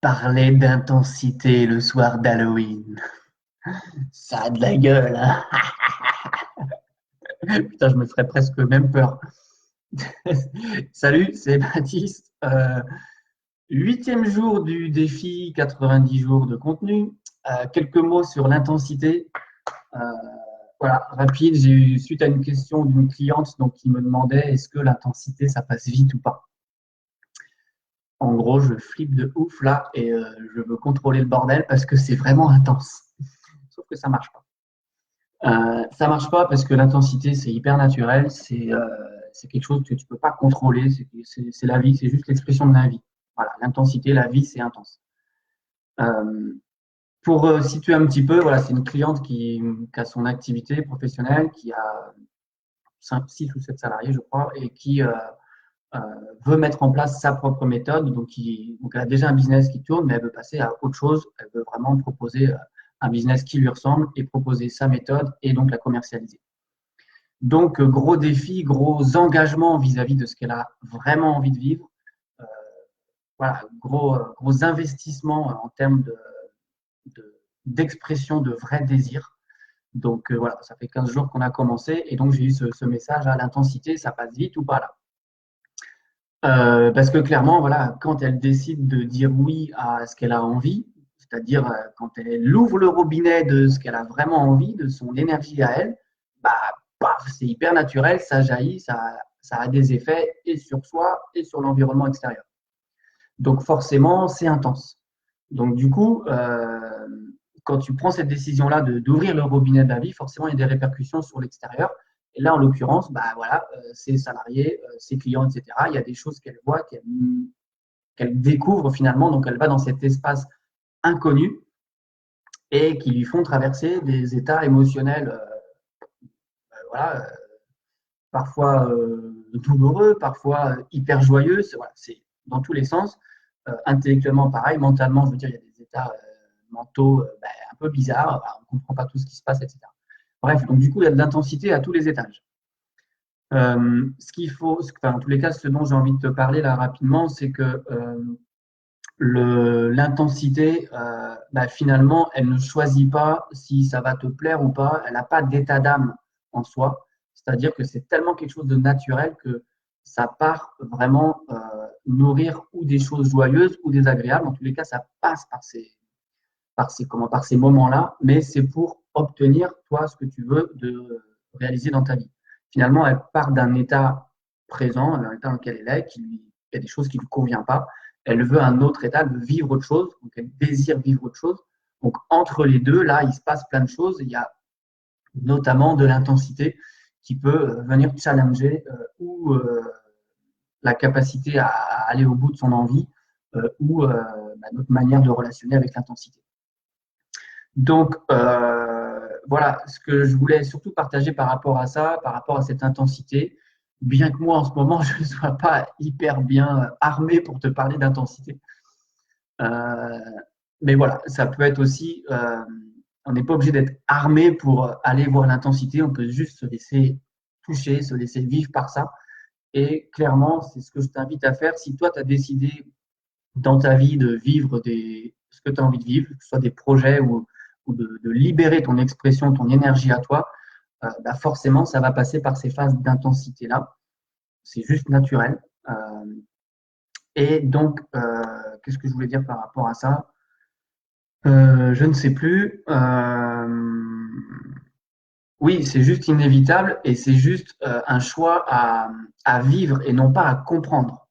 Parler d'intensité le soir d'Halloween, ça a de la gueule, hein. Putain, je me ferais presque même peur. Salut, c'est Baptiste. Huitième jour du défi 90 jours de contenu. Quelques mots sur l'intensité. Euh, voilà, rapide. J'ai eu suite à une question d'une cliente donc, qui me demandait est-ce que l'intensité, ça passe vite ou pas. En gros, je flippe de ouf là et je veux contrôler le bordel parce que c'est vraiment intense. Sauf que ça marche pas. Ça marche pas parce que l'intensité, c'est hyper naturel, c'est quelque chose que tu peux pas contrôler, c'est la vie, c'est juste l'expression de la vie. Voilà, l'intensité, la vie, c'est intense. Euh, pour situer un petit peu, voilà, c'est une cliente qui a son activité professionnelle, qui a 6 ou 7 salariés, je crois, et qui euh, veut mettre en place sa propre méthode. Donc, elle a déjà un business qui tourne, mais elle veut passer à autre chose. Elle veut vraiment proposer un business qui lui ressemble et proposer sa méthode et donc la commercialiser. Donc, gros défi, gros engagement vis-à-vis de ce qu'elle a vraiment envie de vivre. Euh, voilà, gros investissement en termes d'expression de vrais désirs. Donc, voilà, ça fait 15 jours qu'on a commencé et donc j'ai eu ce message à l'intensité, ça passe vite ou pas là. Parce que clairement, voilà, quand elle décide de dire oui à ce qu'elle a envie, c'est-à-dire quand elle ouvre le robinet de ce qu'elle a vraiment envie, de son énergie à elle, bah, paf, c'est hyper naturel, ça jaillit, ça a des effets et sur soi et sur l'environnement extérieur. Donc forcément, c'est intense. Donc du coup, quand tu prends cette décision-là d'ouvrir le robinet de la vie, forcément, il y a des répercussions sur l'extérieur. Et là, en l'occurrence, bah, voilà, ses salariés, ses clients, etc., il y a des choses qu'elle voit, qu'elle découvre finalement. Donc elle va dans cet espace inconnu et qui lui font traverser des états émotionnels voilà, parfois douloureux, parfois hyper joyeux. Voilà, c'est dans tous les sens. Intellectuellement, pareil. Mentalement, je veux dire, il y a des états mentaux un peu bizarres. On ne comprend pas tout ce qui se passe, etc. Bref, donc du coup, il y a de l'intensité à tous les étages. Ce qu'il faut, enfin, en tous les cas, ce dont j'ai envie de te parler là rapidement, c'est que l'intensité, finalement, elle ne choisit pas si ça va te plaire ou pas. Elle n'a pas d'état d'âme en soi. C'est-à-dire que c'est tellement quelque chose de naturel que ça part vraiment nourrir ou des choses joyeuses ou désagréables. En tous les cas, ça passe par ces moments-là, mais c'est pour obtenir, toi, ce que tu veux de réaliser dans ta vie. Finalement, elle part d'un état présent, d'un état dans lequel elle est, il y a des choses qui ne lui conviennent pas. Elle veut un autre état, elle veut vivre autre chose, donc elle désire vivre autre chose. Donc, entre les deux, là, il se passe plein de choses. Il y a notamment de l'intensité qui peut venir challenger ou la capacité à aller au bout de son envie ou notre manière de relationner avec l'intensité. Donc, voilà, ce que je voulais surtout partager par rapport à ça, par rapport à cette intensité, bien que moi, en ce moment, je ne sois pas hyper bien armé pour te parler d'intensité. Euh, mais voilà, ça peut être aussi, on n'est pas obligé d'être armé pour aller voir l'intensité, on peut juste se laisser toucher, se laisser vivre par ça. Et clairement, c'est ce que je t'invite à faire. Si toi, tu as décidé dans ta vie de vivre ce que tu as envie de vivre, que ce soit des projets ou de libérer ton expression, ton énergie à toi, forcément, ça va passer par ces phases d'intensité-là. C'est juste naturel. Et donc, qu'est-ce que je voulais dire par rapport à ça? Je ne sais plus. Oui, c'est juste inévitable et c'est juste un choix à vivre et non pas à comprendre.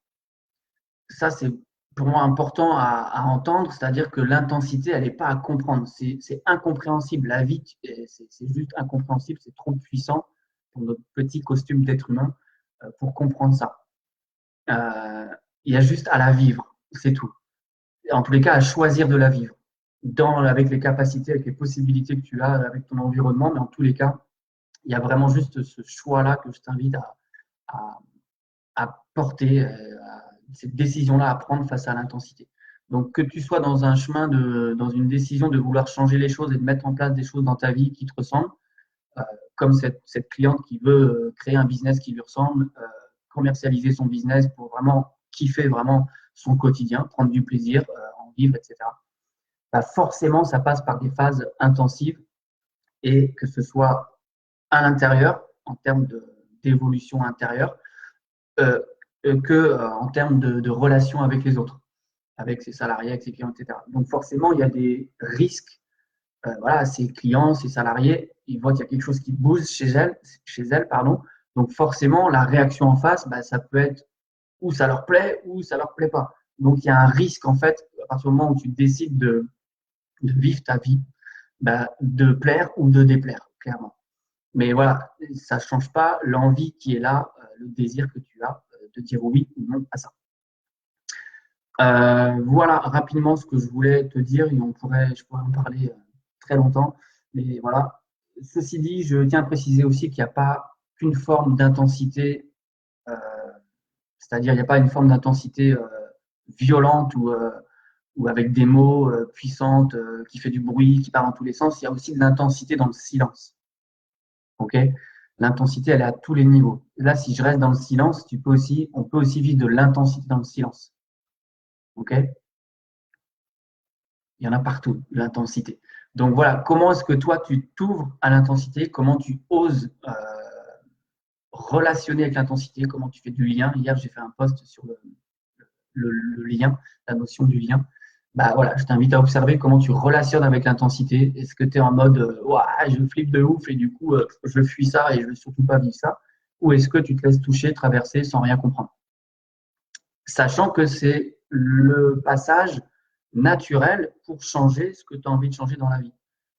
Ça, c'est pour moi important à entendre, c'est-à-dire que l'intensité, elle n'est pas à comprendre. C'est incompréhensible. La vie, c'est juste incompréhensible, c'est trop puissant pour notre petit costume d'être humain pour comprendre ça. Euh, il y a juste à la vivre, c'est tout. En tous les cas, à choisir de la vivre, avec les capacités, avec les possibilités que tu as, avec ton environnement, mais en tous les cas, il y a vraiment juste ce choix-là que je t'invite à, à porter, cette décision-là à prendre face à l'intensité. Donc, que tu sois dans un chemin, dans une décision de vouloir changer les choses et de mettre en place des choses dans ta vie qui te ressemblent, comme cette cliente qui veut créer un business qui lui ressemble, commercialiser son business pour vraiment kiffer vraiment son quotidien, prendre du plaisir vivre, etc. Bah forcément, ça passe par des phases intensives et que ce soit à l'intérieur, en termes d'évolution intérieure, que en termes de relations avec les autres, avec ses salariés, avec ses clients, etc. Donc forcément, il y a des risques. Voilà, ses clients, ses salariés, ils voient qu'il y a quelque chose qui bouge chez elles, pardon. Donc forcément, la réaction en face, bah, ça peut être ou ça leur plaît ou ça leur plaît pas. Donc il y a un risque en fait, à partir du moment où tu décides de vivre ta vie, bah, de plaire ou de déplaire, clairement. Mais voilà, ça ne change pas l'envie qui est là, le désir que tu as de dire oui ou non à ça. Voilà rapidement ce que je voulais te dire et je pourrais en parler très longtemps. Mais voilà. Ceci dit, je tiens à préciser aussi qu'il n'y a pas qu'une forme d'intensité, euh, c'est-à-dire il n'y a pas une forme d'intensité violente ou avec des mots puissantes, qui fait du bruit, qui part dans tous les sens. Il y a aussi de l'intensité dans le silence. Ok? L'intensité, elle est à tous les niveaux. Là, si je reste dans le silence, on peut aussi vivre de l'intensité dans le silence. Ok? Il y en a partout, l'intensité. Donc voilà, comment est-ce que toi, tu t'ouvres à l'intensité? Comment tu oses relationner avec l'intensité? Comment tu fais du lien? Hier, j'ai fait un post sur le lien, la notion du lien. Bah voilà, je t'invite à observer comment tu relationnes avec l'intensité. Est-ce que tu es en mode je flippe de ouf et du coup je fuis ça et je ne veux surtout pas vivre ça? Ou est-ce que tu te laisses toucher, traverser sans rien comprendre? Sachant que c'est le passage naturel pour changer ce que tu as envie de changer dans la vie.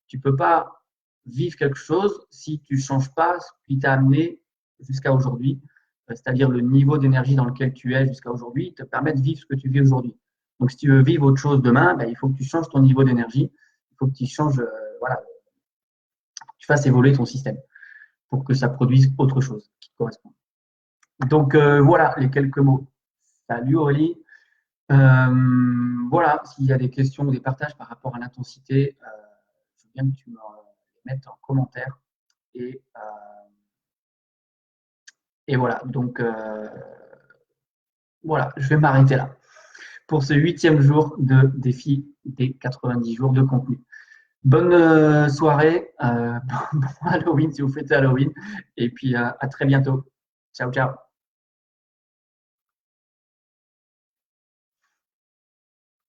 Tu ne peux pas vivre quelque chose si tu ne changes pas ce qui t'a amené jusqu'à aujourd'hui, c'est-à-dire le niveau d'énergie dans lequel tu es jusqu'à aujourd'hui te permet de vivre ce que tu vis aujourd'hui. Donc, si tu veux vivre autre chose demain, il faut que tu changes ton niveau d'énergie, il faut que tu changes, tu fasses évoluer ton système pour que ça produise autre chose qui te correspond. Donc, voilà les quelques mots. Salut Aurélie. Voilà, s'il y a des questions ou des partages par rapport à l'intensité, je veux bien que tu me les mettes en commentaire. Et, et voilà, donc voilà, je vais m'arrêter là pour ce 8e jour de défi des 90 jours de contenu. Bonne soirée, bon Halloween si vous fêtez Halloween, et puis à très bientôt. Ciao, ciao.